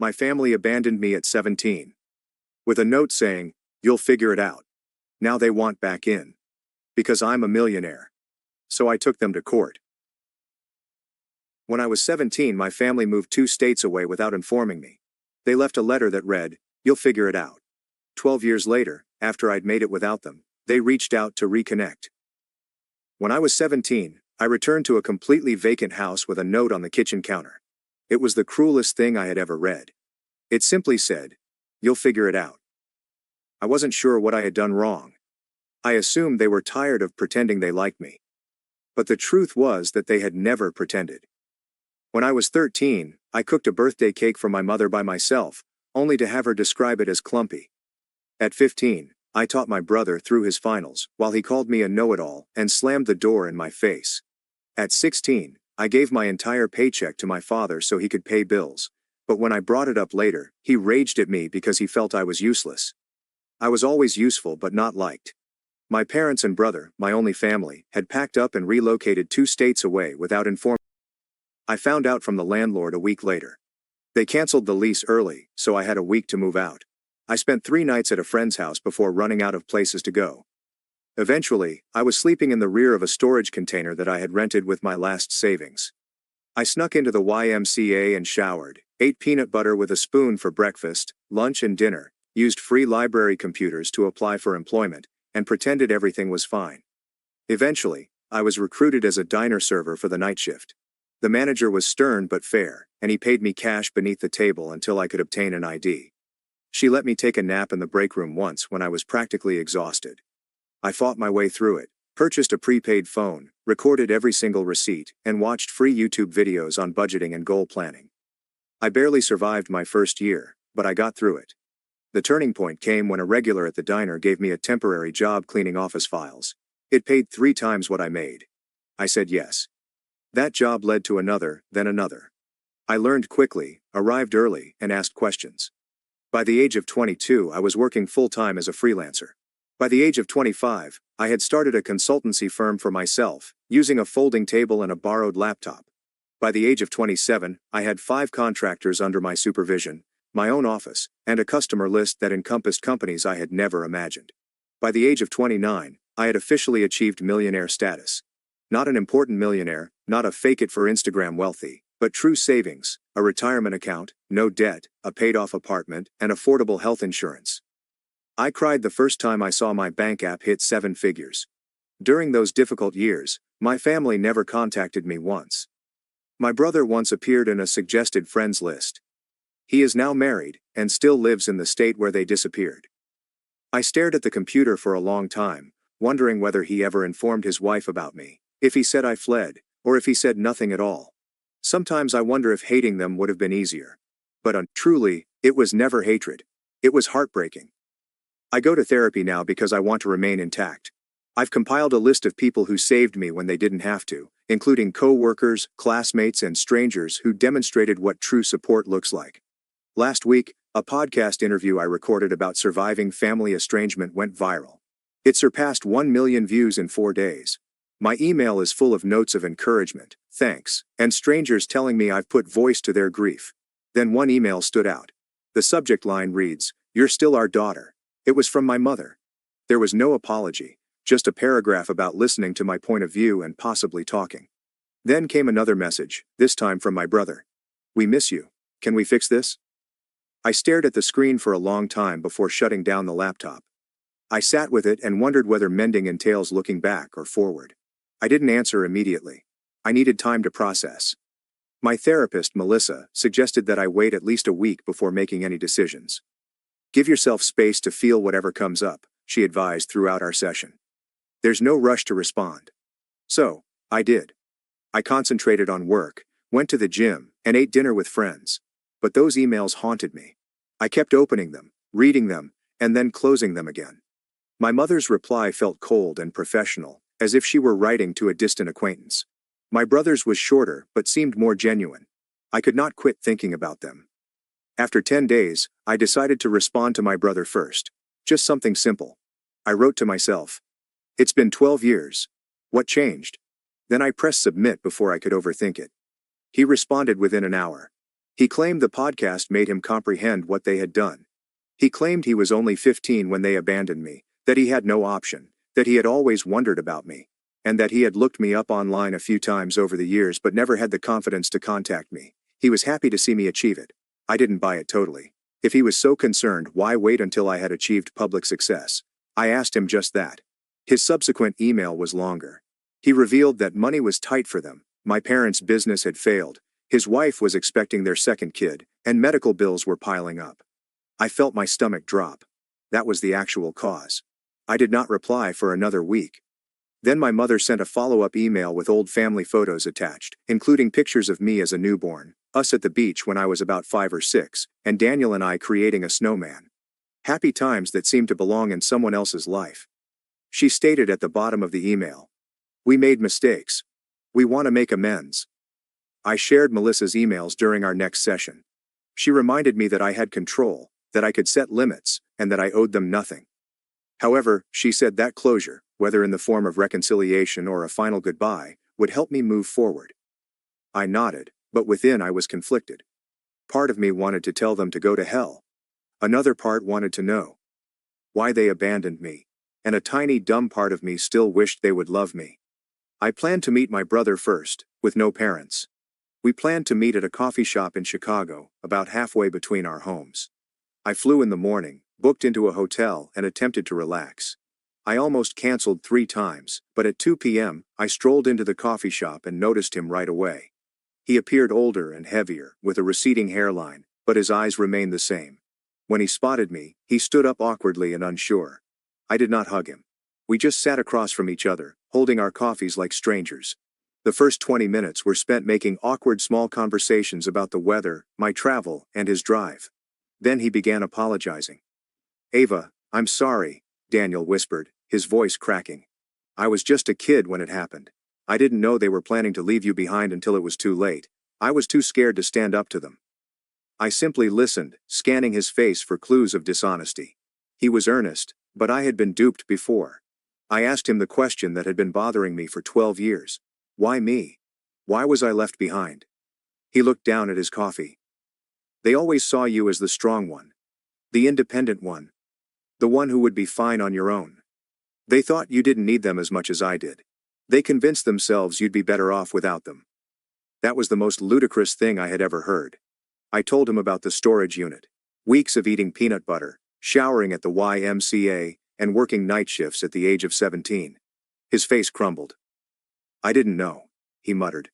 My family abandoned me at 17. With a note saying, "You'll figure it out." Now they want back in. Because I'm a millionaire. So I took them to court. When I was 17, my family moved 2 states away without informing me. They left a letter that read, "You'll figure it out." 12 years later, after I'd made it without them, they reached out to reconnect. When I was 17, I returned to a completely vacant house with a note on the kitchen counter. It was the cruelest thing I had ever read. It simply said, "You'll figure it out." I wasn't sure what I had done wrong. I assumed they were tired of pretending they liked me. But the truth was that they had never pretended. When I was 13, I cooked a birthday cake for my mother by myself, only to have her describe it as clumpy. At 15, I taught my brother through his finals, while he called me a know-it-all and slammed the door in my face. At 16, I gave my entire paycheck to my father so he could pay bills, but when I brought it up later, he raged at me because he felt I was useless. I was always useful but not liked. My parents and brother, my only family, had packed up and relocated 2 states away without informing. I found out from the landlord a week later. They canceled the lease early, so I had a week to move out. I spent 3 nights at a friend's house before running out of places to go. Eventually, I was sleeping in the rear of a storage container that I had rented with my last savings. I snuck into the YMCA and showered, ate peanut butter with a spoon for breakfast, lunch and dinner, used free library computers to apply for employment, and pretended everything was fine. Eventually, I was recruited as a diner server for the night shift. The manager was stern but fair, and he paid me cash beneath the table until I could obtain an ID. She let me take a nap in the break room once when I was practically exhausted. I fought my way through it, purchased a prepaid phone, recorded every single receipt, and watched free YouTube videos on budgeting and goal planning. I barely survived my first year, but I got through it. The turning point came when a regular at the diner gave me a temporary job cleaning office files. It paid 3 times what I made. I said yes. That job led to another, then another. I learned quickly, arrived early, and asked questions. By the age of 22, I was working full-time as a freelancer. By the age of 25, I had started a consultancy firm for myself, using a folding table and a borrowed laptop. By the age of 27, I had 5 contractors under my supervision, my own office, and a customer list that encompassed companies I had never imagined. By the age of 29, I had officially achieved millionaire status. Not an important millionaire, not a fake-it-for-Instagram wealthy, but true savings, a retirement account, no debt, a paid-off apartment, and affordable health insurance. I cried the first time I saw my bank app hit 7 figures. During those difficult years, my family never contacted me once. My brother once appeared in a suggested friends list. He is now married, and still lives in the state where they disappeared. I stared at the computer for a long time, wondering whether he ever informed his wife about me, if he said I fled, or if he said nothing at all. Sometimes I wonder if hating them would have been easier. But truly, it was never hatred. It was heartbreaking. I go to therapy now because I want to remain intact. I've compiled a list of people who saved me when they didn't have to, including co-workers, classmates, and strangers who demonstrated what true support looks like. Last week, a podcast interview I recorded about surviving family estrangement went viral. It surpassed 1 million views in 4 days. My email is full of notes of encouragement, thanks, and strangers telling me I've put voice to their grief. Then one email stood out. The subject line reads, "You're still our daughter." It was from my mother. There was no apology, just a paragraph about listening to my point of view and possibly talking. Then came another message, this time from my brother. "We miss you. Can we fix this?" I stared at the screen for a long time before shutting down the laptop. I sat with it and wondered whether mending entails looking back or forward. I didn't answer immediately. I needed time to process. My therapist, Melissa, suggested that I wait at least a week before making any decisions. "Give yourself space to feel whatever comes up," she advised throughout our session. "There's no rush to respond." So, I did. I concentrated on work, went to the gym, and ate dinner with friends. But those emails haunted me. I kept opening them, reading them, and then closing them again. My mother's reply felt cold and professional, as if she were writing to a distant acquaintance. My brother's was shorter but seemed more genuine. I could not quit thinking about them. After 10 days, I decided to respond to my brother first. Just something simple. I wrote to myself, "It's been 12 years. What changed?" Then I pressed submit before I could overthink it. He responded within an hour. He claimed the podcast made him comprehend what they had done. He claimed he was only 15 when they abandoned me, that he had no option, that he had always wondered about me, and that he had looked me up online a few times over the years but never had the confidence to contact me. He was happy to see me achieve it. I didn't buy it totally. If he was so concerned, why wait until I had achieved public success? I asked him just that. His subsequent email was longer. He revealed that money was tight for them, my parents' business had failed, his wife was expecting their second kid, and medical bills were piling up. I felt my stomach drop. That was the actual cause. I did not reply for another week. Then my mother sent a follow-up email with old family photos attached, including pictures of me as a newborn, us at the beach when I was about 5 or 6, and Daniel and I creating a snowman. Happy times that seemed to belong in someone else's life. She stated at the bottom of the email, "We made mistakes. We want to make amends." I shared Melissa's emails during our next session. She reminded me that I had control, that I could set limits, and that I owed them nothing. However, she said that closure, whether in the form of reconciliation or a final goodbye, would help me move forward. I nodded, but within I was conflicted. Part of me wanted to tell them to go to hell. Another part wanted to know why they abandoned me, and a tiny dumb part of me still wished they would love me. I planned to meet my brother first, with no parents. We planned to meet at a coffee shop in Chicago, about halfway between our homes. I flew in the morning, booked into a hotel, and attempted to relax. I almost canceled 3 times, but at 2 p.m., I strolled into the coffee shop and noticed him right away. He appeared older and heavier, with a receding hairline, but his eyes remained the same. When he spotted me, he stood up awkwardly and unsure. I did not hug him. We just sat across from each other, holding our coffees like strangers. The first 20 minutes were spent making awkward small conversations about the weather, my travel, and his drive. Then he began apologizing. "Ava, I'm sorry," Daniel whispered, his voice cracking. "I was just a kid when it happened. I didn't know they were planning to leave you behind until it was too late. I was too scared to stand up to them." I simply listened, scanning his face for clues of dishonesty. He was earnest, but I had been duped before. I asked him the question that had been bothering me for 12 years. Why me? Why was I left behind? He looked down at his coffee. "They always saw you as the strong one. The independent one. The one who would be fine on your own. They thought you didn't need them as much as I did. They convinced themselves you'd be better off without them." That was the most ludicrous thing I had ever heard. I told him about the storage unit. Weeks of eating peanut butter, showering at the YMCA, and working night shifts at the age of 17. His face crumbled. "I didn't know," he muttered.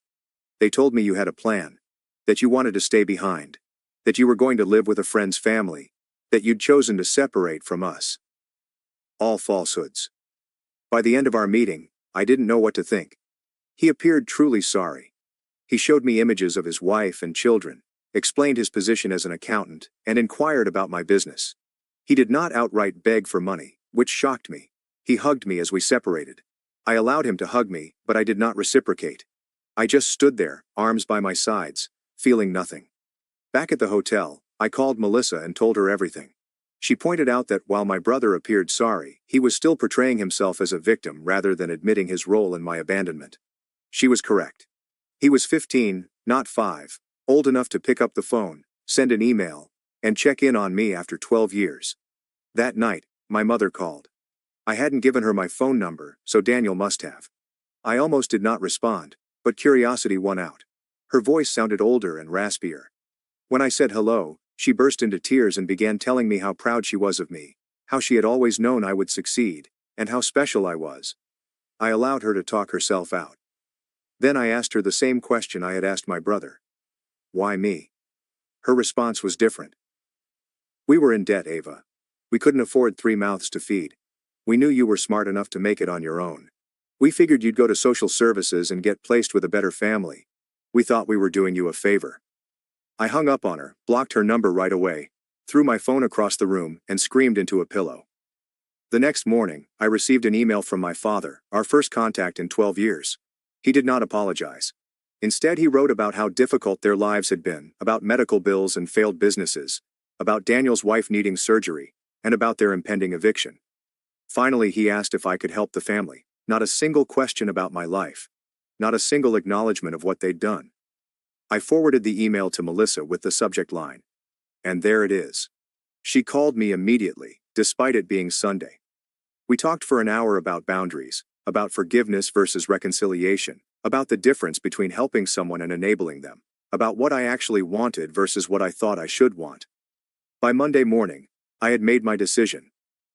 "They told me you had a plan. That you wanted to stay behind. That you were going to live with a friend's family. That you'd chosen to separate from us." All falsehoods. By the end of our meeting, I didn't know what to think. He appeared truly sorry. He showed me images of his wife and children, explained his position as an accountant, and inquired about my business. He did not outright beg for money, which shocked me. He hugged me as we separated. I allowed him to hug me, but I did not reciprocate. I just stood there, arms by my sides, feeling nothing. Back at the hotel, I called Melissa and told her everything. She pointed out that while my brother appeared sorry, he was still portraying himself as a victim rather than admitting his role in my abandonment. She was correct. He was 15, not 5, old enough to pick up the phone, send an email, and check in on me after 12 years. That night, my mother called. I hadn't given her my phone number, so Daniel must have. I almost did not respond, but curiosity won out. Her voice sounded older and raspier. When I said hello, she burst into tears and began telling me how proud she was of me, how she had always known I would succeed, and how special I was. I allowed her to talk herself out. Then I asked her the same question I had asked my brother. Why me? Her response was different. "We were in debt, Ava. We couldn't afford 3 mouths to feed. We knew you were smart enough to make it on your own. We figured you'd go to social services and get placed with a better family. We thought we were doing you a favor." I hung up on her, blocked her number right away, threw my phone across the room, and screamed into a pillow. The next morning, I received an email from my father, our first contact in 12 years. He did not apologize. Instead, he wrote about how difficult their lives had been, about medical bills and failed businesses, about Daniel's wife needing surgery, and about their impending eviction. Finally, he asked if I could help the family. Not a single question about my life. Not a single acknowledgement of what they'd done. I forwarded the email to Melissa with the subject line. And there it is. She called me immediately, despite it being Sunday. We talked for an hour about boundaries, about forgiveness versus reconciliation, about the difference between helping someone and enabling them, about what I actually wanted versus what I thought I should want. By Monday morning, I had made my decision.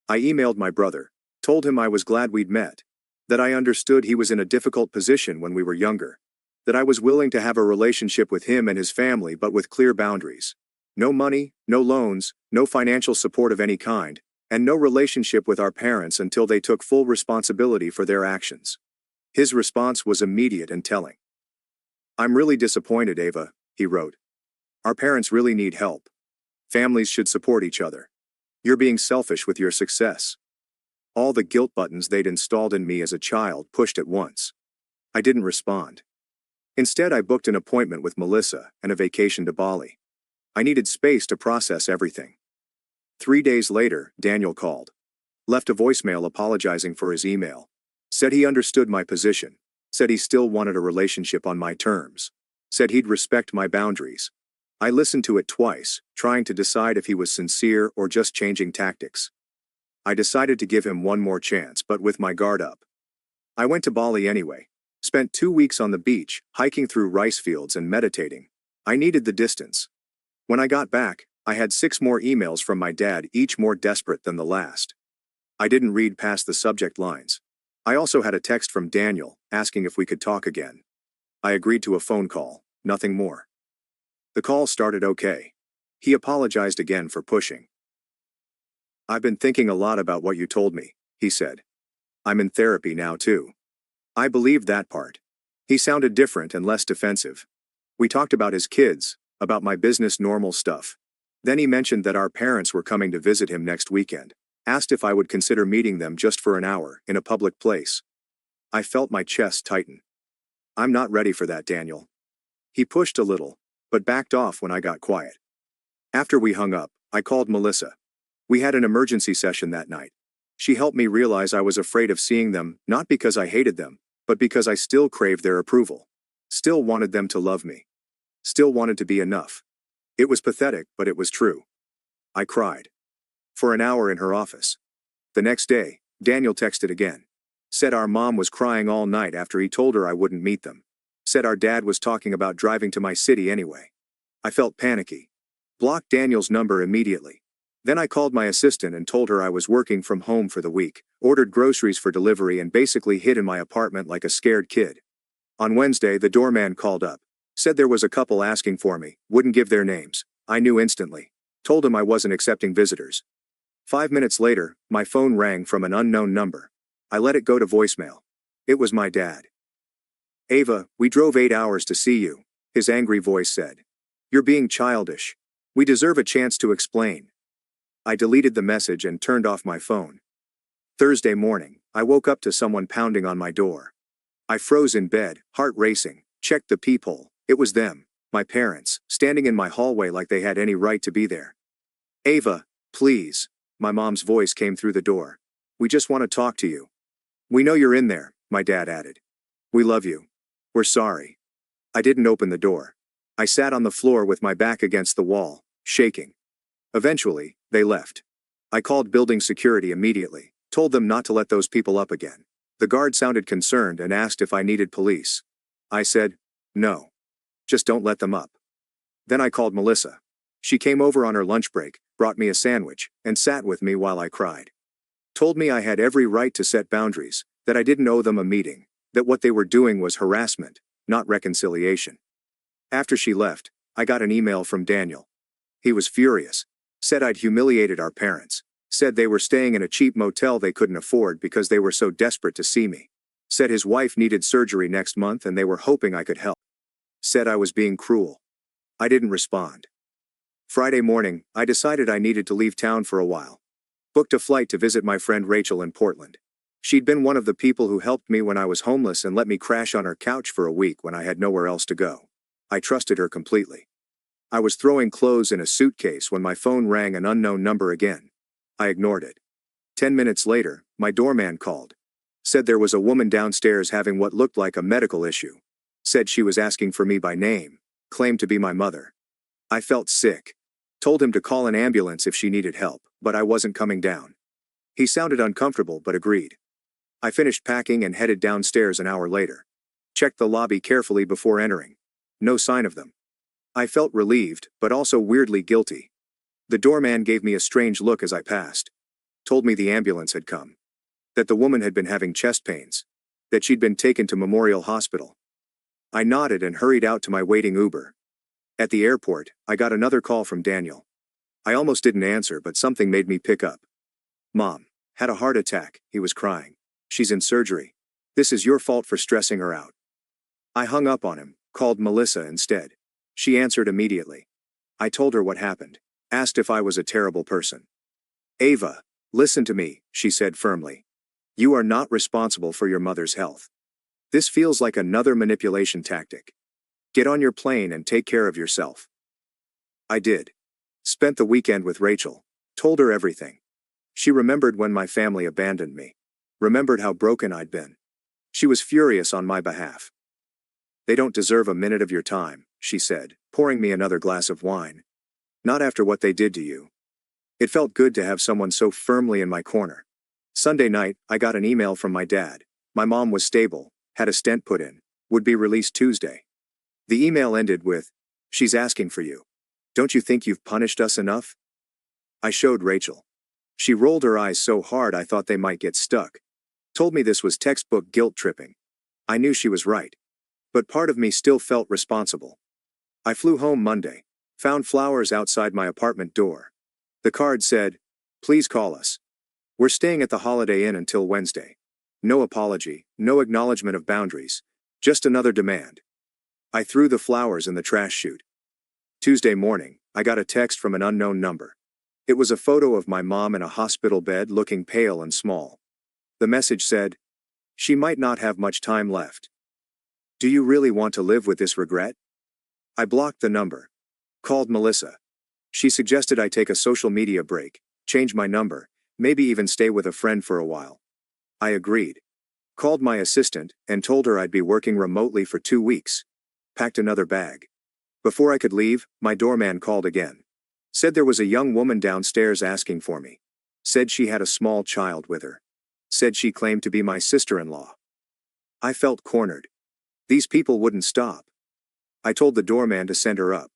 I emailed my brother, told him I was glad we'd met, that I understood he was in a difficult position when we were younger, that I was willing to have a relationship with him and his family but with clear boundaries. No money, no loans, no financial support of any kind, and no relationship with our parents until they took full responsibility for their actions. His response was immediate and telling. "I'm really disappointed, Ava," he wrote. "Our parents really need help. Families should support each other. You're being selfish with your success." All the guilt buttons they'd installed in me as a child pushed at once. I didn't respond. Instead, I booked an appointment with Melissa and a vacation to Bali. I needed space to process everything. 3 days later, Daniel called. Left a voicemail apologizing for his email. Said he understood my position. Said he still wanted a relationship on my terms. Said he'd respect my boundaries. I listened to it twice, trying to decide if he was sincere or just changing tactics. I decided to give him one more chance, but with my guard up. I went to Bali anyway. Spent 2 weeks on the beach, hiking through rice fields and meditating. I needed the distance. When I got back, I had 6 more emails from my dad, each more desperate than the last. I didn't read past the subject lines. I also had a text from Daniel, asking if we could talk again. I agreed to a phone call, nothing more. The call started okay. He apologized again for pushing. "I've been thinking a lot about what you told me," he said. "I'm in therapy now too." I believed that part. He sounded different and less defensive. We talked about his kids, about my business, normal stuff. Then he mentioned that our parents were coming to visit him next weekend, asked if I would consider meeting them just for an hour, in a public place. I felt my chest tighten. "I'm not ready for that, Daniel." He pushed a little, but backed off when I got quiet. After we hung up, I called Melissa. We had an emergency session that night. She helped me realize I was afraid of seeing them, not because I hated them, but because I still craved their approval. Still wanted them to love me. Still wanted to be enough. It was pathetic, but it was true. I cried. For an hour in her office. The next day, Daniel texted again. Said our mom was crying all night after he told her I wouldn't meet them. Said our dad was talking about driving to my city anyway. I felt panicky. Blocked Daniel's number immediately. Then I called my assistant and told her I was working from home for the week, ordered groceries for delivery and basically hid in my apartment like a scared kid. On Wednesday, the doorman called up. Said there was a couple asking for me, wouldn't give their names. I knew instantly. Told him I wasn't accepting visitors. 5 minutes later, my phone rang from an unknown number. I let it go to voicemail. It was my dad. "Ava, we drove 8 hours to see you," his angry voice said. "You're being childish. We deserve a chance to explain." I deleted the message and turned off my phone. Thursday morning, I woke up to someone pounding on my door. I froze in bed, heart racing, checked the peephole. It was them, my parents, standing in my hallway like they had any right to be there. "Ava, please," my mom's voice came through the door. "We just want to talk to you." "We know you're in there," my dad added. "We love you. We're sorry." I didn't open the door. I sat on the floor with my back against the wall, shaking. Eventually, they left. I called building security immediately, told them not to let those people up again. The guard sounded concerned and asked if I needed police. I said, "No. Just don't let them up." Then I called Melissa. She came over on her lunch break, brought me a sandwich, and sat with me while I cried. Told me I had every right to set boundaries, that I didn't owe them a meeting, that what they were doing was harassment, not reconciliation. After she left, I got an email from Daniel. He was furious. Said I'd humiliated our parents. Said they were staying in a cheap motel they couldn't afford because they were so desperate to see me. Said his wife needed surgery next month and they were hoping I could help. Said I was being cruel. I didn't respond. Friday morning, I decided I needed to leave town for a while. Booked a flight to visit my friend Rachel in Portland. She'd been one of the people who helped me when I was homeless and let me crash on her couch for a week when I had nowhere else to go. I trusted her completely. I was throwing clothes in a suitcase when my phone rang an unknown number again. I ignored it. 10 minutes later, my doorman called. Said there was a woman downstairs having what looked like a medical issue. Said she was asking for me by name. claimed to be my mother. I felt sick. Told him to call an ambulance if she needed help, but I wasn't coming down. He sounded uncomfortable but agreed. I finished packing and headed downstairs an hour later. Checked the lobby carefully before entering. No sign of them. I felt relieved, but also weirdly guilty. The doorman gave me a strange look as I passed. Told me the ambulance had come. That the woman had been having chest pains. That she'd been taken to Memorial Hospital. I nodded and hurried out to my waiting Uber. At the airport, I got another call from Daniel. I almost didn't answer, but something made me pick up. "Mom, had a heart attack," he was crying. "She's in surgery. This is your fault for stressing her out." I hung up on him, called Melissa instead. She answered immediately. I told her what happened. Asked if I was a terrible person. "Ava, listen to me," she said firmly. "You are not responsible for your mother's health. This feels like another manipulation tactic. Get on your plane and take care of yourself." I did. Spent the weekend with Rachel. Told her everything. She remembered when my family abandoned me. Remembered how broken I'd been. She was furious on my behalf. "They don't deserve a minute of your time," she said, pouring me another glass of wine. "Not after what they did to you." It felt good to have someone so firmly in my corner. Sunday night, I got an email from my dad. My mom was stable, had a stent put in, would be released Tuesday. The email ended with, "She's asking for you. Don't you think you've punished us enough?" I showed Rachel. She rolled her eyes so hard I thought they might get stuck. Told me this was textbook guilt tripping. I knew she was right. But part of me still felt responsible. I flew home Monday. Found flowers outside my apartment door. The card said, "Please call us. We're staying at the Holiday Inn until Wednesday." No apology, no acknowledgement of boundaries. Just another demand. I threw the flowers in the trash chute. Tuesday morning, I got a text from an unknown number. It was a photo of my mom in a hospital bed looking pale and small. The message said, "She might not have much time left. Do you really want to live with this regret?" I blocked the number. Called Melissa. She suggested I take a social media break, change my number, maybe even stay with a friend for a while. I agreed. Called my assistant and told her I'd be working remotely for 2 weeks. Packed another bag. Before I could leave, my doorman called again. Said there was a young woman downstairs asking for me. Said she had a small child with her. Said she claimed to be my sister-in-law. I felt cornered. These people wouldn't stop. I told the doorman to send her up.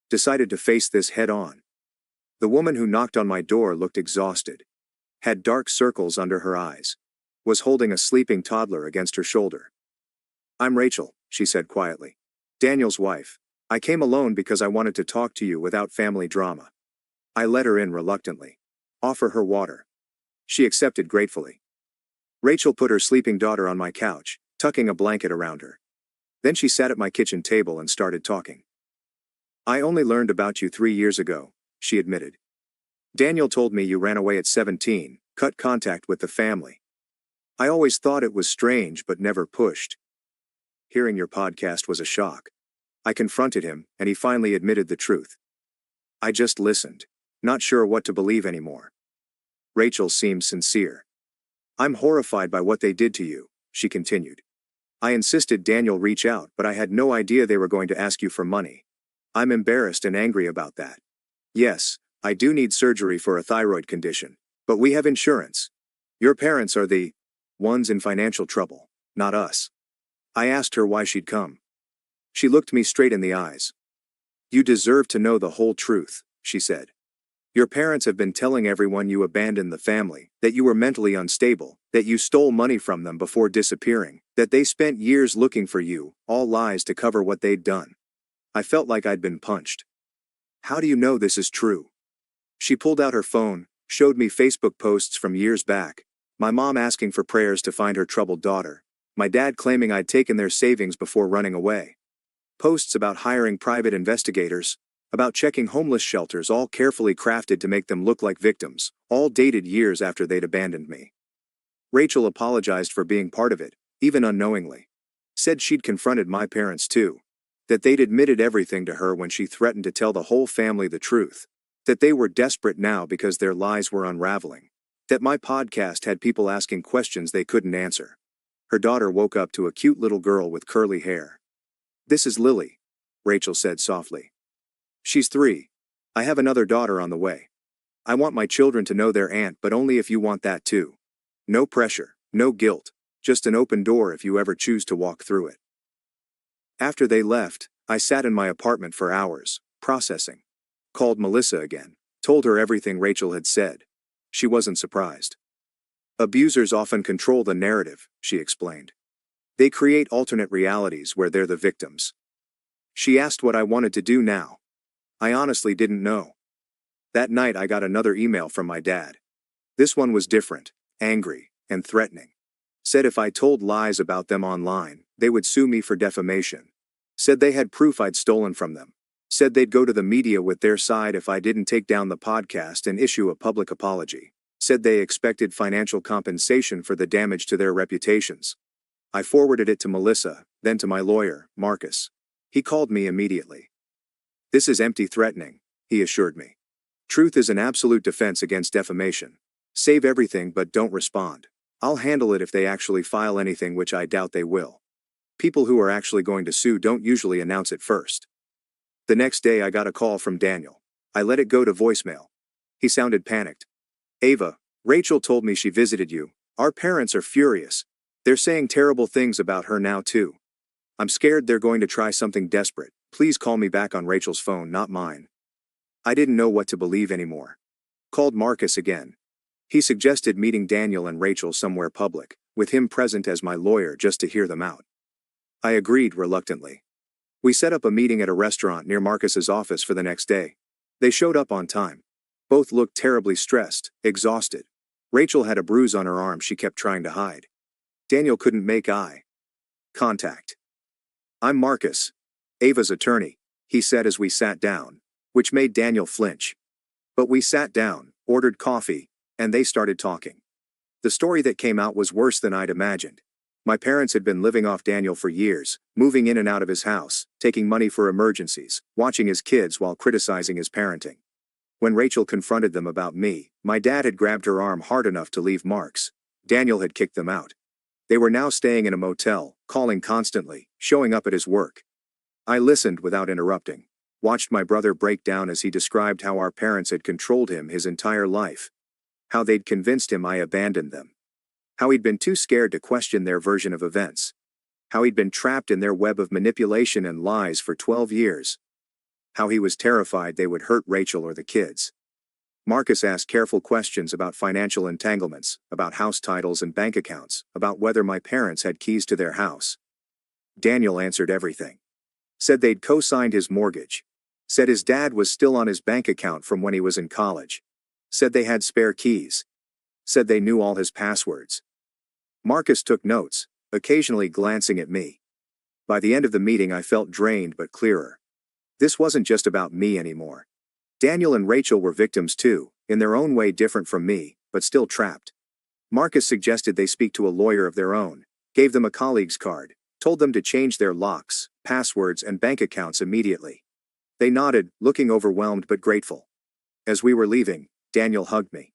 Decided to face this head on. The woman who knocked on my door looked exhausted. Had dark circles under her eyes. Was holding a sleeping toddler against her shoulder. "I'm Rachel," she said quietly. "Daniel's wife. I came alone because I wanted to talk to you without family drama." I let her in reluctantly. Offer her water. She accepted gratefully. Rachel put her sleeping daughter on my couch, tucking a blanket around her. Then she sat at my kitchen table and started talking. "I only learned about you 3 years ago," she admitted. "Daniel told me you ran away at 17, cut contact with the family. I always thought it was strange but never pushed. Hearing your podcast was a shock. I confronted him, and he finally admitted the truth. I just listened, not sure what to believe anymore." Rachel seemed sincere. "I'm horrified by what they did to you," she continued. "I insisted Daniel reach out, but I had no idea they were going to ask you for money. I'm embarrassed and angry about that. Yes, I do need surgery for a thyroid condition, but we have insurance. Your parents are the ones in financial trouble, not us." I asked her why she'd come. She looked me straight in the eyes. "You deserve to know the whole truth," she said. "Your parents have been telling everyone you abandoned the family, that you were mentally unstable, that you stole money from them before disappearing, that they spent years looking for you, all lies to cover what they'd done." I felt like I'd been punched. "How do you know this is true?" She pulled out her phone, showed me Facebook posts from years back. My mom asking for prayers to find her troubled daughter. My dad claiming I'd taken their savings before running away. Posts about hiring private investigators, about checking homeless shelters, all carefully crafted to make them look like victims, all dated years after they'd abandoned me. Rachel apologized for being part of it, even unknowingly. Said she'd confronted my parents too. That they'd admitted everything to her when she threatened to tell the whole family the truth. That they were desperate now because their lies were unraveling. That my podcast had people asking questions they couldn't answer. Her daughter woke up to a cute little girl with curly hair. "This is Lily. Rachel said softly. She's 3. I have another daughter on the way. I want my children to know their aunt, but only if you want that too. No pressure, no guilt, just an open door if you ever choose to walk through it. After they left, I sat in my apartment for hours, processing. Called Melissa again, told her everything Rachel had said. She wasn't surprised. Abusers often control the narrative, she explained. They create alternate realities where they're the victims. She asked what I wanted to do now. I honestly didn't know. That night I got another email from my dad. This one was different, angry, and threatening. Said if I told lies about them online, they would sue me for defamation. Said they had proof I'd stolen from them. Said they'd go to the media with their side if I didn't take down the podcast and issue a public apology. Said they expected financial compensation for the damage to their reputations. I forwarded it to Melissa, then to my lawyer, Marcus. He called me immediately. This is empty threatening, he assured me. Truth is an absolute defense against defamation. Save everything but don't respond. I'll handle it if they actually file anything, which I doubt they will. People who are actually going to sue don't usually announce it first. The next day I got a call from Daniel. I let it go to voicemail. He sounded panicked. Ava, Rachel told me she visited you. Our parents are furious. They're saying terrible things about her now too. I'm scared they're going to try something desperate. Please call me back on Rachel's phone, not mine. I didn't know what to believe anymore. Called Marcus again. He suggested meeting Daniel and Rachel somewhere public, with him present as my lawyer just to hear them out. I agreed reluctantly. We set up a meeting at a restaurant near Marcus's office for the next day. They showed up on time. Both looked terribly stressed, exhausted. Rachel had a bruise on her arm she kept trying to hide. Daniel couldn't make eye contact. I'm Marcus, Ava's attorney, he said as we sat down, which made Daniel flinch. But we sat down, ordered coffee, and they started talking. The story that came out was worse than I'd imagined. My parents had been living off Daniel for years, moving in and out of his house, taking money for emergencies, watching his kids while criticizing his parenting. When Rachel confronted them about me, my dad had grabbed her arm hard enough to leave marks. Daniel had kicked them out. They were now staying in a motel, calling constantly, showing up at his work. I listened without interrupting, watched my brother break down as he described how our parents had controlled him his entire life. How they'd convinced him I abandoned them. How he'd been too scared to question their version of events. How he'd been trapped in their web of manipulation and lies for 12 years. How he was terrified they would hurt Rachel or the kids. Marcus asked careful questions about financial entanglements, about house titles and bank accounts, about whether my parents had keys to their house. Daniel answered everything. Said they'd co-signed his mortgage. Said his dad was still on his bank account from when he was in college. Said they had spare keys. Said they knew all his passwords. Marcus took notes, occasionally glancing at me. By the end of the meeting I felt drained but clearer. This wasn't just about me anymore. Daniel and Rachel were victims too, in their own way different from me, but still trapped. Marcus suggested they speak to a lawyer of their own, gave them a colleague's card, told them to change their locks, passwords and bank accounts immediately. They nodded, looking overwhelmed but grateful. As we were leaving, Daniel hugged me.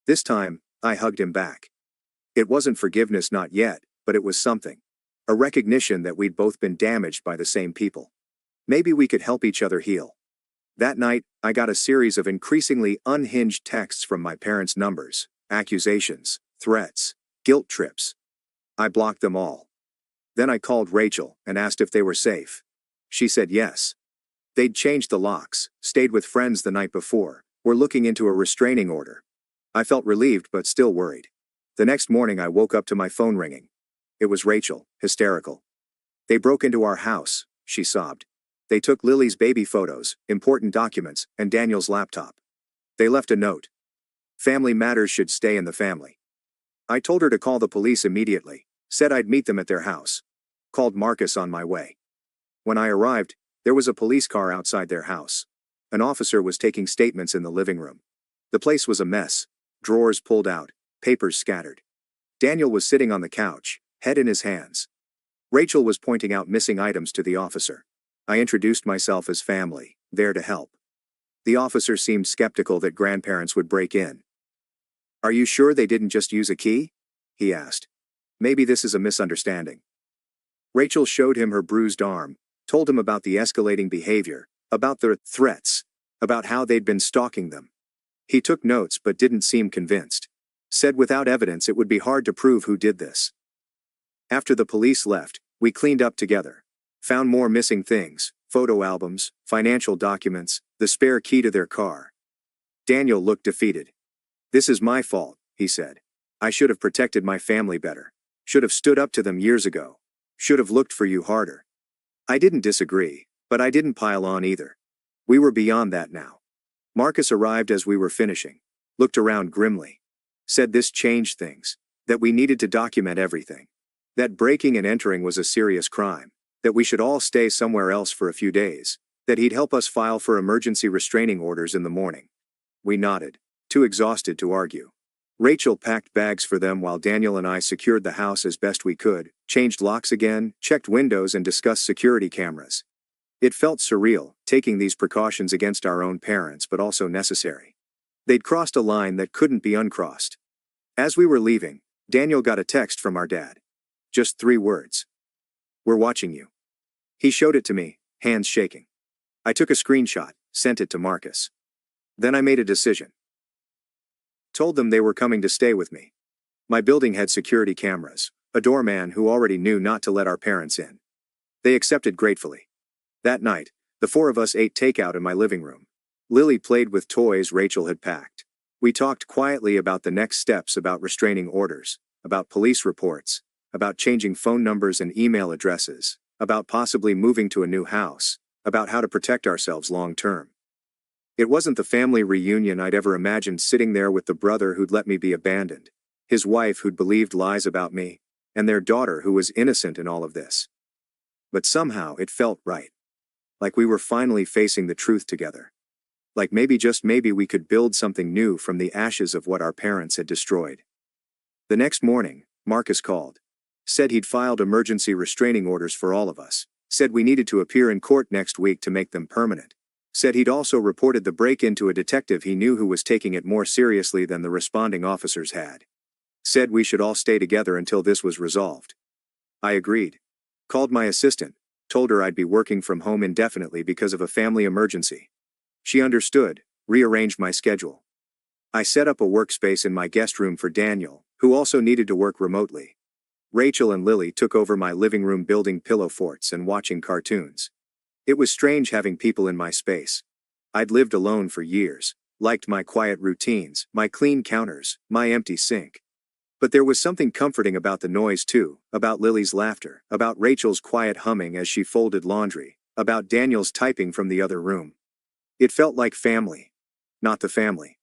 This time, I hugged him back. It wasn't forgiveness, not yet, but it was something. A recognition that we'd both been damaged by the same people. Maybe we could help each other heal. That night, I got a series of increasingly unhinged texts from my parents' numbers, accusations, threats, guilt trips. I blocked them all. Then I called Rachel and asked if they were safe. She said yes. They'd changed the locks, stayed with friends the night before, were looking into a restraining order. I felt relieved but still worried. The next morning I woke up to my phone ringing. It was Rachel, hysterical. They broke into our house, she sobbed. They took Lily's baby photos, important documents, and Daniel's laptop. They left a note. Family matters should stay in the family. I told her to call the police immediately, said I'd meet them at their house. Called Marcus on my way. When I arrived, there was a police car outside their house. An officer was taking statements in the living room. The place was a mess, drawers pulled out, papers scattered. Daniel was sitting on the couch, head in his hands. Rachel was pointing out missing items to the officer. I introduced myself as family, there to help. The officer seemed skeptical that grandparents would break in. Are you sure they didn't just use a key? He asked. Maybe this is a misunderstanding. Rachel showed him her bruised arm, Told him about the escalating behavior, about the threats, about how they'd been stalking them. He took notes but didn't seem convinced. Said without evidence it would be hard to prove who did this. After the police left, we cleaned up together. Found more missing things, photo albums, financial documents, the spare key to their car. Daniel looked defeated. "This is my fault," he said. "I should have protected my family better. Should have stood up to them years ago. Should have looked for you harder." I didn't disagree, but I didn't pile on either. We were beyond that now. Marcus arrived as we were finishing. Looked around grimly. Said this changed things. That we needed to document everything. That breaking and entering was a serious crime. That we should all stay somewhere else for a few days. That he'd help us file for emergency restraining orders in the morning. We nodded, too exhausted to argue. Rachel packed bags for them while Daniel and I secured the house as best we could, changed locks again, checked windows and discussed security cameras. It felt surreal, taking these precautions against our own parents but also necessary. They'd crossed a line that couldn't be uncrossed. As we were leaving, Daniel got a text from our dad. Just 3 words. "We're watching you." He showed it to me, hands shaking. I took a screenshot, sent it to Marcus. Then I made a decision. Told them they were coming to stay with me. My building had security cameras, a doorman who already knew not to let our parents in. They accepted gratefully. That night, the 4 of us ate takeout in my living room. Lily played with toys Rachel had packed. We talked quietly about the next steps, about restraining orders, about police reports, about changing phone numbers and email addresses, about possibly moving to a new house, about how to protect ourselves long term. It wasn't the family reunion I'd ever imagined, sitting there with the brother who'd let me be abandoned, his wife who'd believed lies about me, and their daughter who was innocent in all of this. But somehow it felt right. Like we were finally facing the truth together. Like maybe, just maybe, we could build something new from the ashes of what our parents had destroyed. The next morning, Marcus called. Said he'd filed emergency restraining orders for all of us. Said we needed to appear in court next week to make them permanent. Said he'd also reported the break-in to a detective he knew who was taking it more seriously than the responding officers had. Said we should all stay together until this was resolved. I agreed. Called my assistant, told her I'd be working from home indefinitely because of a family emergency. She understood, rearranged my schedule. I set up a workspace in my guest room for Daniel, who also needed to work remotely. Rachel and Lily took over my living room, building pillow forts and watching cartoons. It was strange having people in my space. I'd lived alone for years, liked my quiet routines, my clean counters, my empty sink. But there was something comforting about the noise too, about Lily's laughter, about Rachel's quiet humming as she folded laundry, about Daniel's typing from the other room. It felt like family. Not the family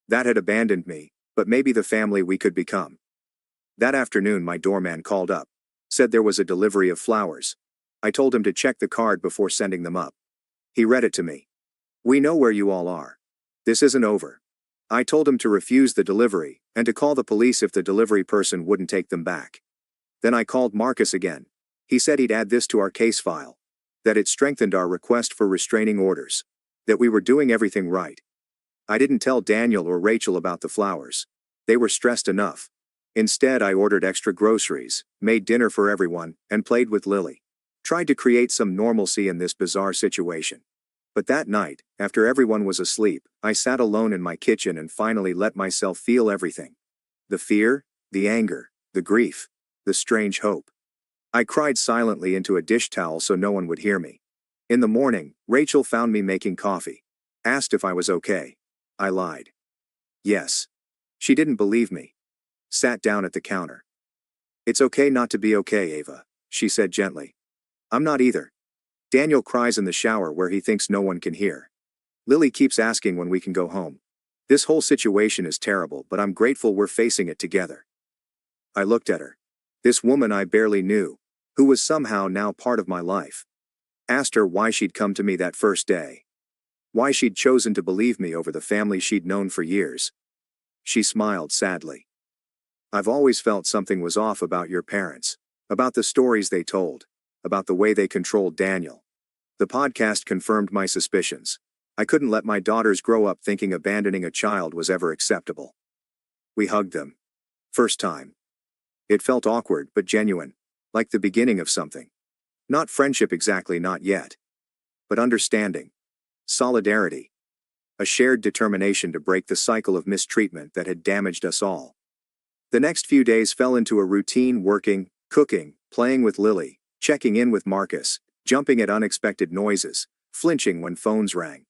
that had abandoned me, but maybe the family we could become. That afternoon my doorman called up. Said there was a delivery of flowers. I told him to check the card before sending them up. He read it to me. "We know where you all are. This isn't over." I told him to refuse the delivery, and to call the police if the delivery person wouldn't take them back. Then I called Marcus again. He said he'd add this to our case file. That it strengthened our request for restraining orders. That we were doing everything right. I didn't tell Daniel or Rachel about the flowers. They were stressed enough. Instead, I ordered extra groceries, made dinner for everyone, and played with Lily. Tried to create some normalcy in this bizarre situation. But that night, after everyone was asleep, I sat alone in my kitchen and finally let myself feel everything. The fear, the anger, the grief, the strange hope. I cried silently into a dish towel so no one would hear me. In the morning, Rachel found me making coffee. Asked if I was okay. I lied. Yes. She didn't believe me. Sat down at the counter. "It's okay not to be okay, Ava," she said gently. "I'm not either. Daniel cries in the shower where he thinks no one can hear. Lily keeps asking when we can go home. This whole situation is terrible, but I'm grateful we're facing it together." I looked at her. This woman I barely knew, who was somehow now part of my life. Asked her why she'd come to me that first day. Why she'd chosen to believe me over the family she'd known for years. She smiled sadly. "I've always felt something was off about your parents. About the stories they told. About the way they controlled Daniel. The podcast confirmed my suspicions. I couldn't let my daughters grow up thinking abandoning a child was ever acceptable." We hugged them. First time. It felt awkward but genuine. Like the beginning of something. Not friendship exactly, not yet. But understanding. Solidarity. A shared determination to break the cycle of mistreatment that had damaged us all. The next few days fell into a routine: working, cooking, playing with Lily, checking in with Marcus, jumping at unexpected noises, flinching when phones rang.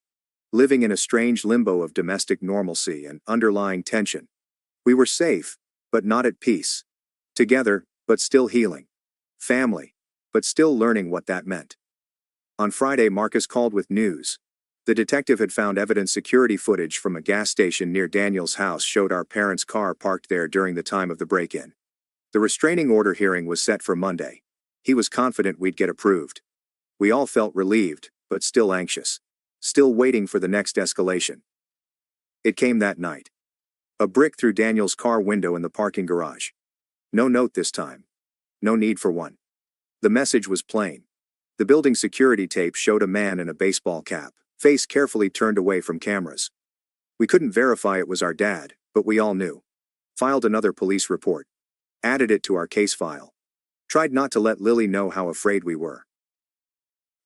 Living in a strange limbo of domestic normalcy and underlying tension. We were safe, but not at peace. Together, but still healing. Family, but still learning what that meant. On Friday, Marcus called with news. The detective had found evidence. Security footage from a gas station near Daniel's house showed our parents' car parked there during the time of the break-in. The restraining order hearing was set for Monday. He was confident we'd get approved. We all felt relieved, but still anxious. Still waiting for the next escalation. It came that night. A brick through Daniel's car window in the parking garage. No note this time. No need for one. The message was plain. The building security tape showed a man in a baseball cap, face carefully turned away from cameras. We couldn't verify it was our dad, but we all knew. Filed another police report. Added it to our case file. Tried not to let Lily know how afraid we were.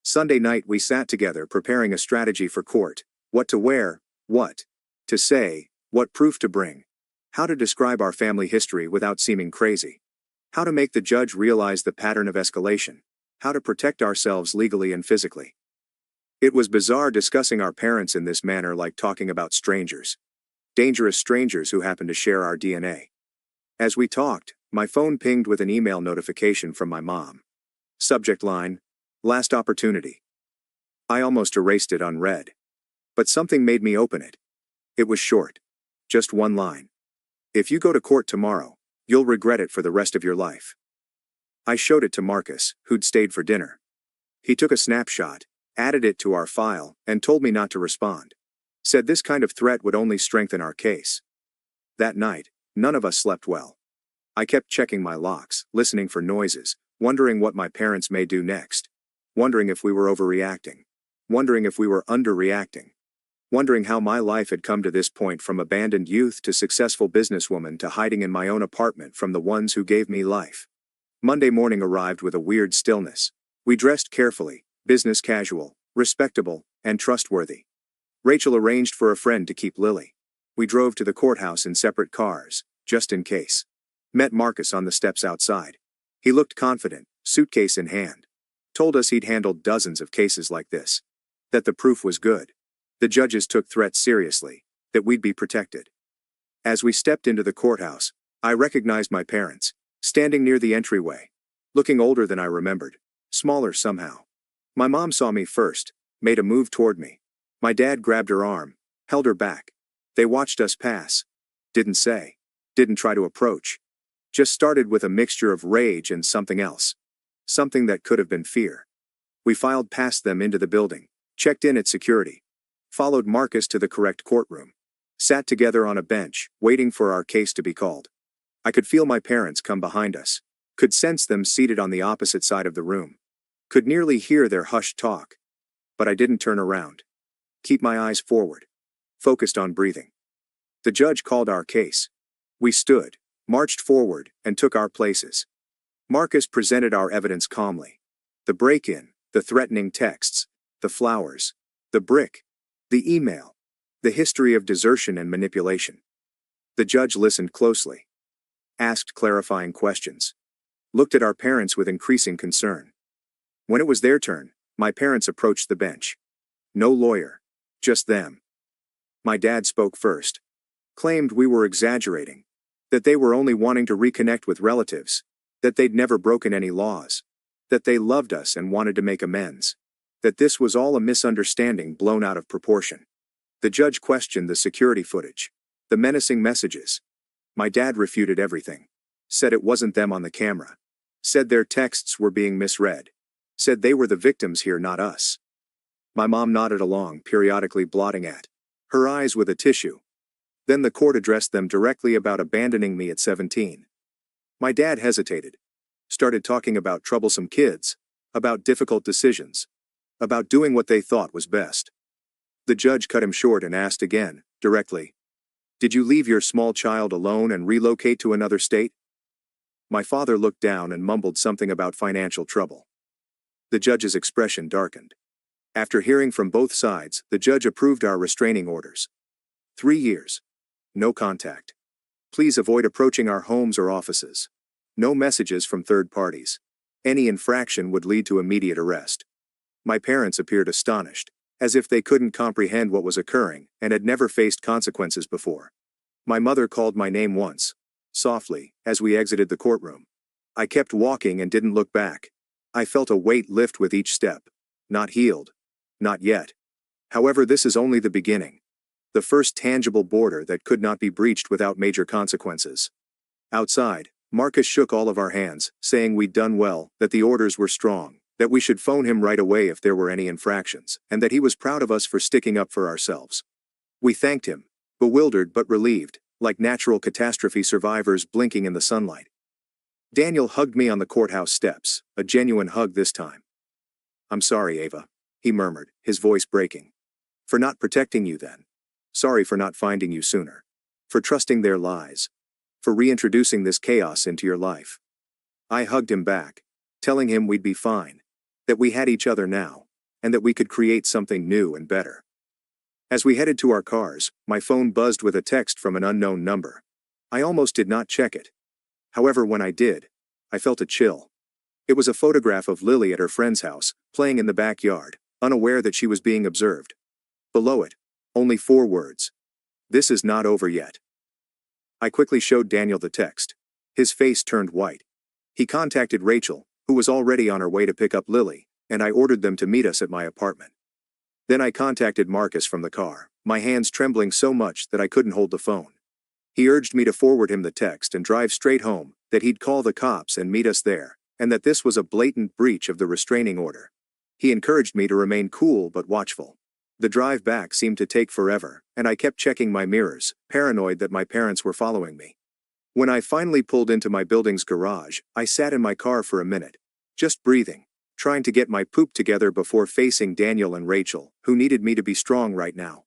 Sunday night we sat together preparing a strategy for court. What to wear, what to say, what proof to bring. How to describe our family history without seeming crazy. How to make the judge realize the pattern of escalation. How to protect ourselves legally and physically. It was bizarre discussing our parents in this manner, like talking about strangers. Dangerous strangers who happened to share our DNA. As we talked, my phone pinged with an email notification from my mom. Subject line: last opportunity. I almost erased it unread. But something made me open it. It was short. Just one line. If you go to court tomorrow, you'll regret it for the rest of your life. I showed it to Marcus, who'd stayed for dinner. He took a snapshot, added it to our file, and told me not to respond. Said this kind of threat would only strengthen our case. That night, none of us slept well. I kept checking my locks, listening for noises, wondering what my parents may do next. Wondering if we were overreacting. Wondering if we were underreacting. Wondering how my life had come to this point, from abandoned youth to successful businesswoman to hiding in my own apartment from the ones who gave me life. Monday morning arrived with a weird stillness. We dressed carefully, business casual, respectable, and trustworthy. Rachel arranged for a friend to keep Lily. We drove to the courthouse in separate cars, just in case. Met Marcus on the steps outside. He looked confident, suitcase in hand. Told us he'd handled dozens of cases like this. That the proof was good. The judges took threats seriously, that we'd be protected. As we stepped into the courthouse, I recognized my parents, standing near the entryway. Looking older than I remembered, smaller somehow. My mom saw me first, made a move toward me. My dad grabbed her arm, held her back. They watched us pass. Didn't say. Didn't try to approach. Just started with a mixture of rage and something else. Something that could have been fear. We filed past them into the building, checked in at security. Followed Marcus to the correct courtroom. Sat together on a bench, waiting for our case to be called. I could feel my parents come behind us. Could sense them seated on the opposite side of the room. Could nearly hear their hushed talk. But I didn't turn around. Keep my eyes forward. Focused on breathing. The judge called our case. We stood, marched forward, and took our places. Marcus presented our evidence calmly. The break-in, the threatening texts, the flowers, the brick, the email, the history of desertion and manipulation. The judge listened closely. Asked clarifying questions. Looked at our parents with increasing concern. When it was their turn, my parents approached the bench. No lawyer. Just them. My dad spoke first. Claimed we were exaggerating. That they were only wanting to reconnect with relatives. That they'd never broken any laws. That they loved us and wanted to make amends. That this was all a misunderstanding blown out of proportion. The judge questioned the security footage. The menacing messages. My dad refuted everything. Said it wasn't them on the camera. Said their texts were being misread. Said they were the victims here, not us. My mom nodded along, periodically blotting at her eyes with a tissue. Then the court addressed them directly about abandoning me at 17. My dad hesitated. Started talking about troublesome kids, about difficult decisions, about doing what they thought was best. The judge cut him short and asked again, directly, "Did you leave your small child alone and relocate to another state?" My father looked down and mumbled something about financial trouble. The judge's expression darkened. After hearing from both sides, the judge approved our restraining orders. 3 years. No contact. Please avoid approaching our homes or offices. No messages from third parties. Any infraction would lead to immediate arrest. My parents appeared astonished, as if they couldn't comprehend what was occurring and had never faced consequences before. My mother called my name once, softly, as we exited the courtroom. I kept walking and didn't look back. I felt a weight lift with each step. Not healed. Not yet. However, this is only the beginning. The first tangible border that could not be breached without major consequences. Outside, Marcus shook all of our hands, saying we'd done well, that the orders were strong, that we should phone him right away if there were any infractions, and that he was proud of us for sticking up for ourselves. We thanked him, bewildered but relieved, like natural catastrophe survivors blinking in the sunlight. Daniel hugged me on the courthouse steps, a genuine hug this time. "I'm sorry, Ava," he murmured, his voice breaking. "For not protecting you then. Sorry for not finding you sooner. For trusting their lies. For reintroducing this chaos into your life." I hugged him back, telling him we'd be fine, that we had each other now, and that we could create something new and better. As we headed to our cars, my phone buzzed with a text from an unknown number. I almost did not check it. However, when I did, I felt a chill. It was a photograph of Lily at her friend's house, playing in the backyard, unaware that she was being observed. Below it, only 4 words. "This is not over yet." I quickly showed Daniel the text. His face turned white. He contacted Rachel, who was already on her way to pick up Lily, and I ordered them to meet us at my apartment. Then I contacted Marcus from the car, my hands trembling so much that I couldn't hold the phone. He urged me to forward him the text and drive straight home, that he'd call the cops and meet us there, and that this was a blatant breach of the restraining order. He encouraged me to remain cool but watchful. The drive back seemed to take forever, and I kept checking my mirrors, paranoid that my parents were following me. When I finally pulled into my building's garage, I sat in my car for a minute, just breathing, trying to get my poop together before facing Daniel and Rachel, who needed me to be strong right now.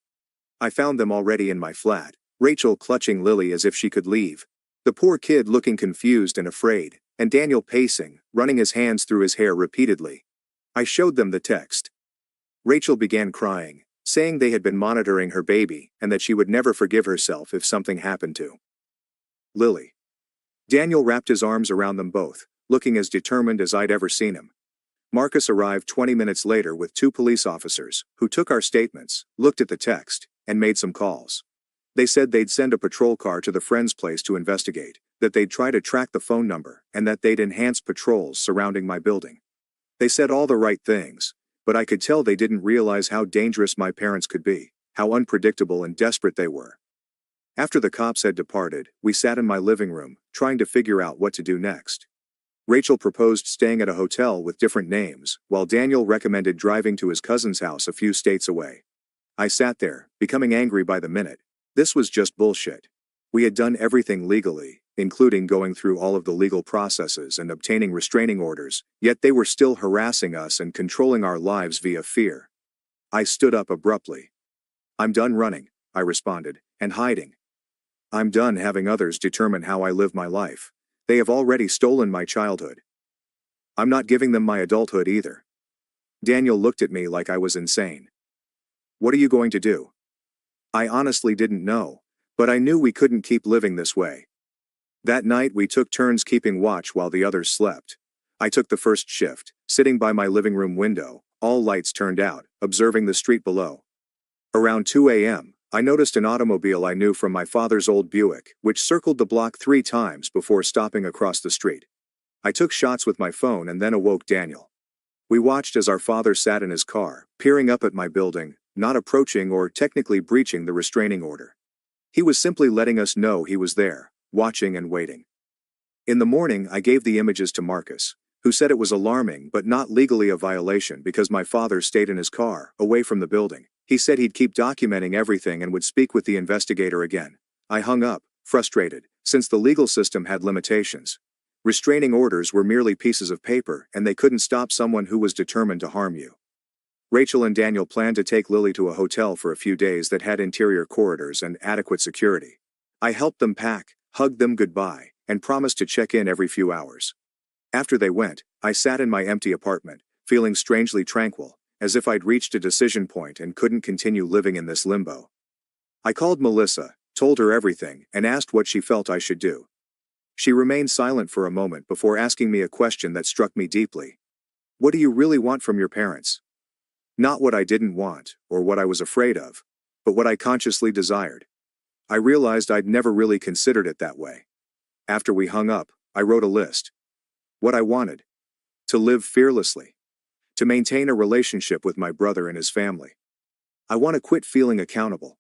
I found them already in my flat, Rachel clutching Lily as if she could leave, the poor kid looking confused and afraid, and Daniel pacing, running his hands through his hair repeatedly. I showed them the text. Rachel began crying, saying they had been monitoring her baby and that she would never forgive herself if something happened to Lily. Daniel wrapped his arms around them both, looking as determined as I'd ever seen him. Marcus arrived 20 minutes later with 2 police officers, who took our statements, looked at the text, and made some calls. They said they'd send a patrol car to the friend's place to investigate, that they'd try to track the phone number, and that they'd enhance patrols surrounding my building. They said all the right things, but I could tell they didn't realize how dangerous my parents could be, how unpredictable and desperate they were. After the cops had departed, we sat in my living room, trying to figure out what to do next. Rachel proposed staying at a hotel with different names, while Daniel recommended driving to his cousin's house a few states away. I sat there, becoming angry by the minute. This was just bullshit. We had done everything legally, including going through all of the legal processes and obtaining restraining orders, yet they were still harassing us and controlling our lives via fear. I stood up abruptly. "I'm done running," I responded, "and hiding. I'm done having others determine how I live my life. They have already stolen my childhood. I'm not giving them my adulthood either." Daniel looked at me like I was insane. "What are you going to do?" I honestly didn't know, but I knew we couldn't keep living this way. That night we took turns keeping watch while the others slept. I took the first shift, sitting by my living room window, all lights turned out, observing the street below. Around 2 a.m., I noticed an automobile I knew from my father's old Buick, which circled the block 3 times before stopping across the street. I took shots with my phone and then awoke Daniel. We watched as our father sat in his car, peering up at my building, not approaching or technically breaching the restraining order. He was simply letting us know he was there, watching and waiting. In the morning, I gave the images to Marcus, who said it was alarming but not legally a violation because my father stayed in his car, away from the building. He said he'd keep documenting everything and would speak with the investigator again. I hung up, frustrated, since the legal system had limitations. Restraining orders were merely pieces of paper, and they couldn't stop someone who was determined to harm you. Rachel and Daniel planned to take Lily to a hotel for a few days that had interior corridors and adequate security. I helped them pack, hugged them goodbye, and promised to check in every few hours. After they went, I sat in my empty apartment, feeling strangely tranquil, as if I'd reached a decision point and couldn't continue living in this limbo. I called Melissa, told her everything, and asked what she felt I should do. She remained silent for a moment before asking me a question that struck me deeply. What do you really want from your parents? Not what I didn't want, or what I was afraid of, but what I consciously desired. I realized I'd never really considered it that way. After we hung up, I wrote a list. What I wanted. To live fearlessly. To maintain a relationship with my brother and his family. I want to quit feeling accountable.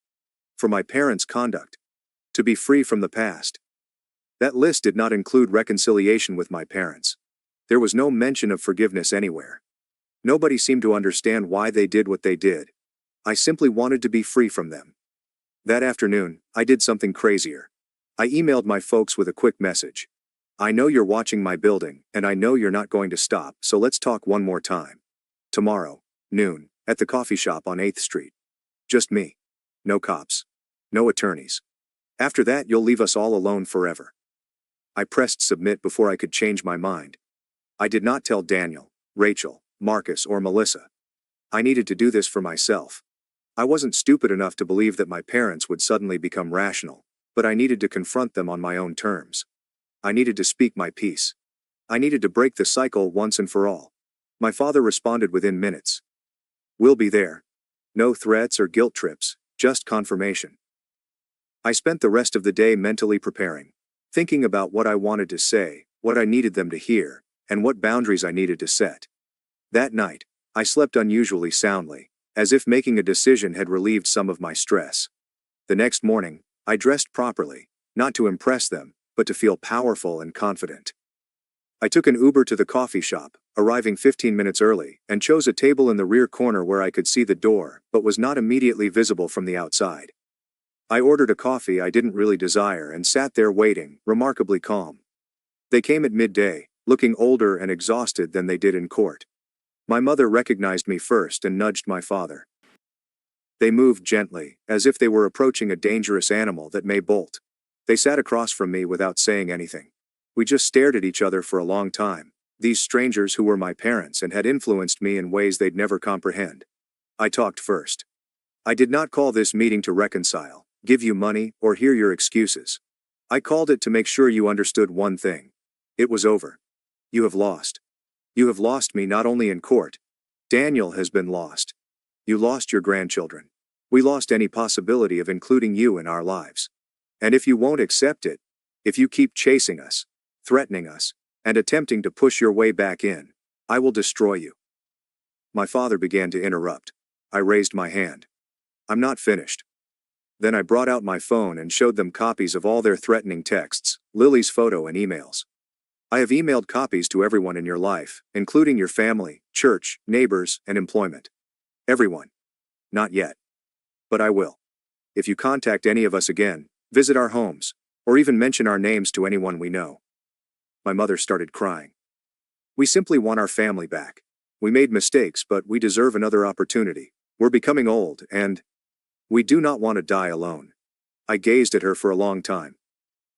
For my parents' conduct. To be free from the past. That list did not include reconciliation with my parents. There was no mention of forgiveness anywhere. Nobody seemed to understand why they did what they did. I simply wanted to be free from them. That afternoon, I did something crazier. I emailed my folks with a quick message. I know you're watching my building, and I know you're not going to stop, so let's talk one more time. Tomorrow, noon, at the coffee shop on 8th Street. Just me. No cops. No attorneys. After that, you'll leave us all alone forever. I pressed submit before I could change my mind. I did not tell Daniel, Rachel, Marcus, or Melissa. I needed to do this for myself. I wasn't stupid enough to believe that my parents would suddenly become rational, but I needed to confront them on my own terms. I needed to speak my piece. I needed to break the cycle once and for all. My father responded within minutes. We'll be there. No threats or guilt trips, just confirmation. I spent the rest of the day mentally preparing, thinking about what I wanted to say, what I needed them to hear, and what boundaries I needed to set. That night, I slept unusually soundly, as if making a decision had relieved some of my stress. The next morning, I dressed properly, not to impress them, but to feel powerful and confident. I took an Uber to the coffee shop, arriving 15 minutes early, and chose a table in the rear corner where I could see the door, but was not immediately visible from the outside. I ordered a coffee I didn't really desire and sat there waiting, remarkably calm. They came at midday, looking older and exhausted than they did in court. My mother recognized me first and nudged my father. They moved gently, as if they were approaching a dangerous animal that may bolt. They sat across from me without saying anything. We just stared at each other for a long time, these strangers who were my parents and had influenced me in ways they'd never comprehend. I talked first. I did not call this meeting to reconcile, give you money, or hear your excuses. I called it to make sure you understood one thing. It was over. You have lost. You have lost me not only in court. Daniel has been lost. You lost your grandchildren. We lost any possibility of including you in our lives. And if you won't accept it, if you keep chasing us, threatening us, and attempting to push your way back in, I will destroy you. My father began to interrupt. I raised my hand. I'm not finished. Then I brought out my phone and showed them copies of all their threatening texts, Lily's photo and emails. I have emailed copies to everyone in your life, including your family, church, neighbors, and employment. Everyone. Not yet. But I will. If you contact any of us again, visit our homes, or even mention our names to anyone we know. My mother started crying. We simply want our family back. We made mistakes, but we deserve another opportunity. We're becoming old, and we do not want to die alone. I gazed at her for a long time.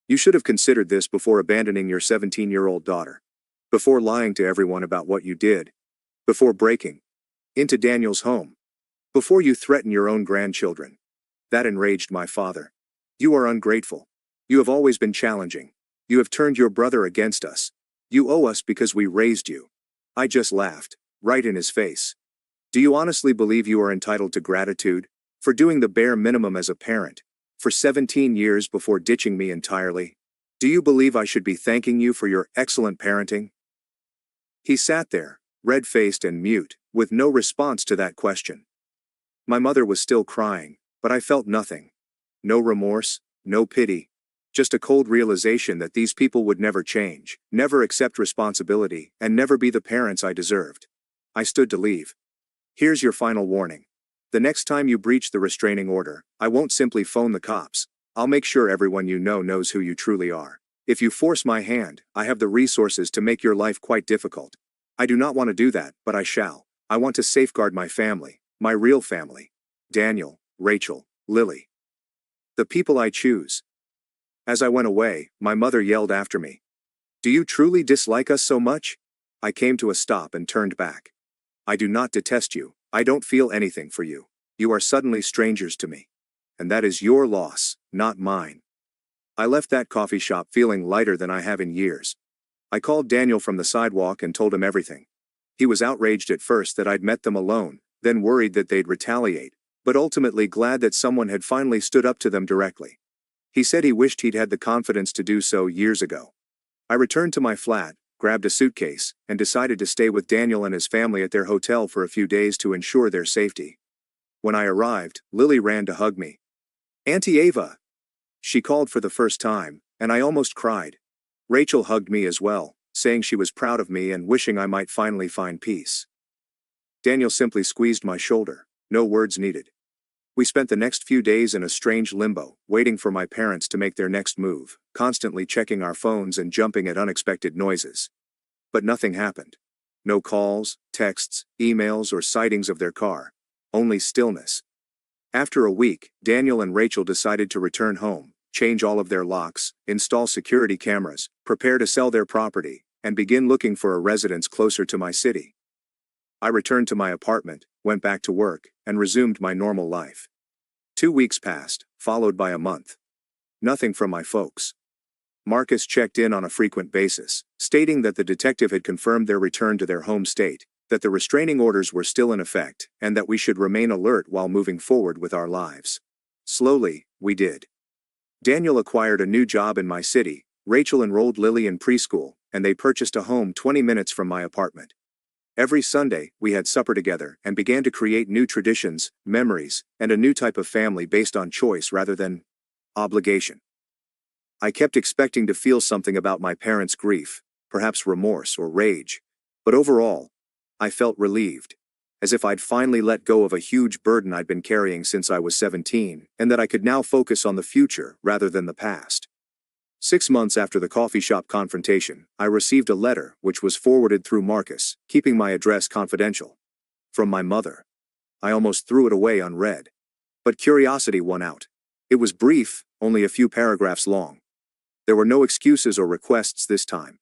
You should have considered this before abandoning your 17-year-old daughter. Before lying to everyone about what you did. Before breaking into Daniel's home. Before you threaten your own grandchildren. That enraged my father. You are ungrateful. You have always been challenging. You have turned your brother against us. You owe us because we raised you. I just laughed, right in his face. Do you honestly believe you are entitled to gratitude? For doing the bare minimum as a parent? For 17 years before ditching me entirely? Do you believe I should be thanking you for your excellent parenting? He sat there, red-faced and mute, with no response to that question. My mother was still crying, but I felt nothing. No remorse, no pity. Just a cold realization that these people would never change, never accept responsibility, and never be the parents I deserved. I stood to leave. Here's your final warning. The next time you breach the restraining order, I won't simply phone the cops. I'll make sure everyone you know knows who you truly are. If you force my hand, I have the resources to make your life quite difficult. I do not want to do that, but I shall. I want to safeguard my family, my real family. Daniel, Rachel, Lily. The people I choose. As I went away, my mother yelled after me. Do you truly dislike us so much? I came to a stop and turned back. I do not detest you. I don't feel anything for you. You are suddenly strangers to me. And that is your loss, not mine. I left that coffee shop feeling lighter than I have in years. I called Daniel from the sidewalk and told him everything. He was outraged at first that I'd met them alone, then worried that they'd retaliate, but ultimately glad that someone had finally stood up to them directly. He said he wished he'd had the confidence to do so years ago. I returned to my flat, grabbed a suitcase, and decided to stay with Daniel and his family at their hotel for a few days to ensure their safety. When I arrived, Lily ran to hug me. "Auntie Ava!" She called for the first time, and I almost cried. Rachel hugged me as well, saying she was proud of me and wishing I might finally find peace. Daniel simply squeezed my shoulder, no words needed. We spent the next few days in a strange limbo, waiting for my parents to make their next move, constantly checking our phones and jumping at unexpected noises. But nothing happened. No calls, texts, emails, or sightings of their car. Only stillness. After a week, Daniel and Rachel decided to return home, change all of their locks, install security cameras, prepare to sell their property, and begin looking for a residence closer to my city. I returned to my apartment, went back to work, and resumed my normal life. 2 weeks passed, followed by a month. Nothing from my folks. Marcus checked in on a frequent basis, stating that the detective had confirmed their return to their home state, that the restraining orders were still in effect, and that we should remain alert while moving forward with our lives. Slowly, we did. Daniel acquired a new job in my city, Rachel enrolled Lily in preschool, and they purchased a home 20 minutes from my apartment. Every Sunday, we had supper together and began to create new traditions, memories, and a new type of family based on choice rather than obligation. I kept expecting to feel something about my parents' grief, perhaps remorse or rage, but overall, I felt relieved, as if I'd finally let go of a huge burden I'd been carrying since I was 17, and that I could now focus on the future rather than the past. 6 months after the coffee shop confrontation, I received a letter which was forwarded through Marcus, keeping my address confidential. From my mother. I almost threw it away unread. But curiosity won out. It was brief, only a few paragraphs long. There were no excuses or requests this time.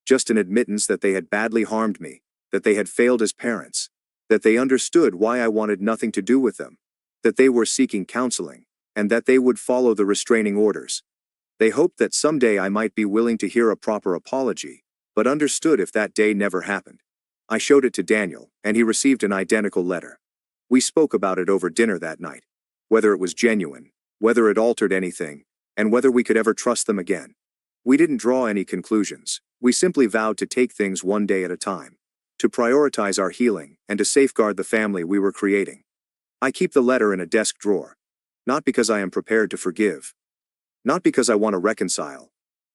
Just an admittance that they had badly harmed me, that they had failed as parents, that they understood why I wanted nothing to do with them, that they were seeking counseling, and that they would follow the restraining orders. They hoped that someday I might be willing to hear a proper apology, but understood if that day never happened. I showed it to Daniel, and he received an identical letter. We spoke about it over dinner that night. Whether it was genuine, whether it altered anything, and whether we could ever trust them again. We didn't draw any conclusions. We simply vowed to take things one day at a time, to prioritize our healing, and to safeguard the family we were creating. I keep the letter in a desk drawer. Not because I am prepared to forgive. Not because I want to reconcile,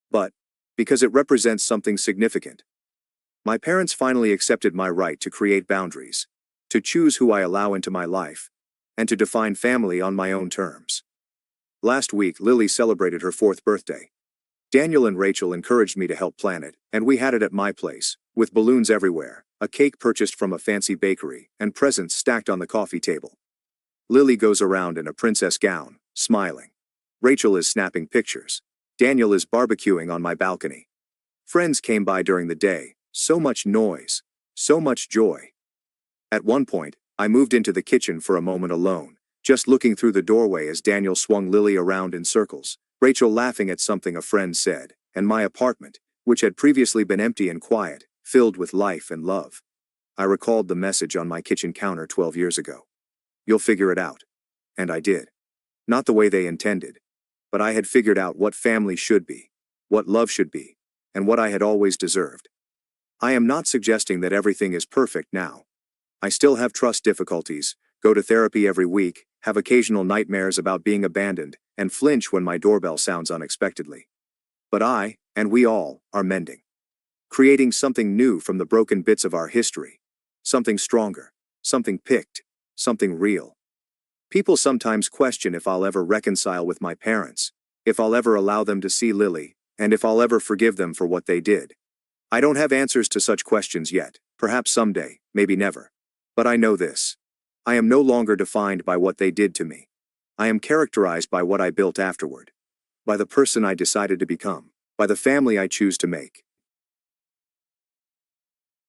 but because it represents something significant. My parents finally accepted my right to create boundaries, to choose who I allow into my life, and to define family on my own terms. Last week, Lily celebrated her 4th birthday. Daniel and Rachel encouraged me to help plan it, and we had it at my place, with balloons everywhere, a cake purchased from a fancy bakery, and presents stacked on the coffee table. Lily goes around in a princess gown, smiling. Rachel is snapping pictures. Daniel is barbecuing on my balcony. Friends came by during the day, so much noise, so much joy. At one point, I moved into the kitchen for a moment alone, just looking through the doorway as Daniel swung Lily around in circles, Rachel laughing at something a friend said, and my apartment, which had previously been empty and quiet, filled with life and love. I recalled the message on my kitchen counter 12 years ago. You'll figure it out. And I did. Not the way they intended. But I had figured out what family should be, what love should be, and what I had always deserved. I am not suggesting that everything is perfect now. I still have trust difficulties, go to therapy every week, have occasional nightmares about being abandoned, and flinch when my doorbell sounds unexpectedly. But I, and we all, are mending. Creating something new from the broken bits of our history. Something stronger, something picked, something real. People sometimes question if I'll ever reconcile with my parents, if I'll ever allow them to see Lily, and if I'll ever forgive them for what they did. I don't have answers to such questions yet, perhaps someday, maybe never. But I know this. I am no longer defined by what they did to me. I am characterized by what I built afterward. By the person I decided to become. By the family I choose to make.